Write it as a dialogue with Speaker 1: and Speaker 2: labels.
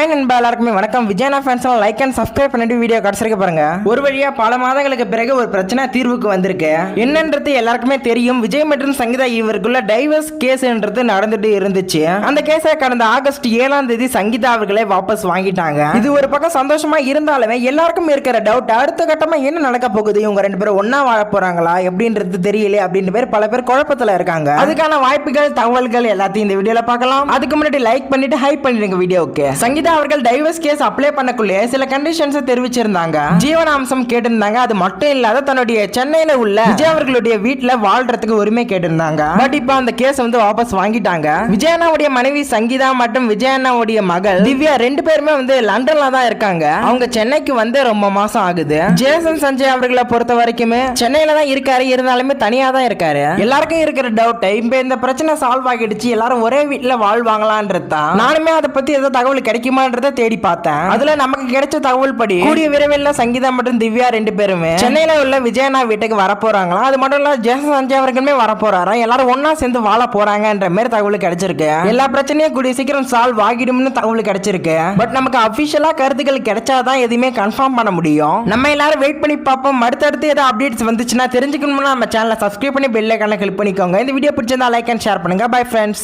Speaker 1: Hi நண்பா, எல்லாருக்குமே வணக்கம். விஜயனா ஃபேன்ஸ் லைக் அண்ட் சப்ஸ்கிரைப் பண்ணிட்டு வீடியோ கடைசிக்க பாருங்க. ஒரு வழியா பல மாதங்களுக்கு பிறகு ஒரு பிரச்சனை தீர்வுக்கு வந்திருக்கு. என்னன்றது எல்லாருக்குமே தெரியும். விஜய் மற்றும் சங்கீதா இவருக்குள்ள டைவர்ஸ் கேஸ்ன்றது நடந்துட்டு இருந்துச்சு. அந்த கேஸை கடந்த ஆகஸ்ட் 7ஆம் தேதி சங்கீதா அவர்களே வாபஸ் வாங்கிட்டாங்க. இது ஒரு பக்கம் சந்தோஷமா இருந்தாலுமே எல்லாருக்கும் இருக்கிற டவுட், அடுத்த கட்டமா என்ன நடக்க போகுது, இவங்க ரெண்டு பேரும் ஒன்னா வாழ போறாங்களா எப்படின்றது தெரியல அப்படின்னு பேர் பல பேர் குழப்பத்துல இருக்காங்க. அதுக்கான வாய்ப்புகள் தகவல்கள் எல்லாத்தையும் இந்த வீடியோல பார்க்கலாம். அதுக்கு முன்னாடி லைக் பண்ணிட்டு ஹைப் பண்ணிடுங்க வீடியோக்கு. சங்கீதா அவர்கள் டைவர்ஸ் கேஸ் அப்ளை பண்ணக்குள்ளே சில கண்டிஷன்ஸ் தெரிவிச்சிருந்தாங்க. ஜீவனாம்சம் கேட்டிருந்தாங்க. அது மட்டும் இல்லாத தன்னுடைய சென்னையில உள்ள விஜய் அவர்களுடைய வீட்டுல வாழ்றதுக்கு உரிமை கேட்டிருந்தாங்க. பட் இப்ப அந்த கேஸ் வாபஸ் வாங்கிட்டாங்க. விஜயண்ணாவுடைய மனைவி சங்கீதா மற்றும் விஜயண்ணாவுடைய மகள் திவ்யா ரெண்டு பேருமே லண்டன்ல தான் இருக்காங்க. அவங்க சென்னைக்கு ரொம்ப மாசம் ஆகுது. ஜேசன் சஞ்சய் அவர்களை பொறுத்த வரைக்குமே சென்னையில தான் இருக்காரு, இருந்தாலுமே தனியா தான் இருக்காரு. எல்லாருக்கும் இருக்கிற டவுட், இப்ப இந்த பிரச்சனை சால்வ் ஆகிடுச்சு, எல்லாரும் ஒரே வீட்டுல வாழ்வாங்களான்றதுதான். நானுமே அதை பத்தி ஏதோ தகவல் கிடைக்குமான்றத தேடி பார்த்தேன். அதுல நமக்கு கிடைச்ச தகவல் படி கூடிய விரைவில் சங்கீதா மற்றும் திவ்யா ரெண்டு பேருமே சென்னையில உள்ள விஜயண்ணா வீட்டுக்கு வர போறாங்களா. அது மட்டும் இல்ல ஜேசன் சஞ்சய் அவர்களுமே வர போறாரா. எல்லாரும் ஒன்னா சேர்ந்து வாழ போறாங்கன்ற மாதிரி தகவல் கிடைச்சிருக்கு. எல்லா பிரச்சனையும் கூடிய சீக்கிரம் சால்வ் ஆகிடும்னு தகவல் கிடைச்சிருக்கு. பட் நமக்கு அபிஷியலா கருத்துக்கள் கிடைச்சாதான் எதுவுமே கன்ஃபார்ம் பண்ண முடியும். நம்ம எல்லாரும் வெயிட் பண்ணி பார்ப்போம். அடுத்தடுத்து ஏதாவது அப்டேட்ஸ் வந்துச்சுன்னா தெரிஞ்சுக்கணும்னா நம்ம சேனலை சப்ஸ்கிரைப் பண்ணி பெல் ஐகானை கிளிக் பண்ணிக்கோங்க. இந்த வீடியோ பிடிச்சிருந்தா லைக் அண்ட் ஷேர் பண்ணுங்க. Bye friends.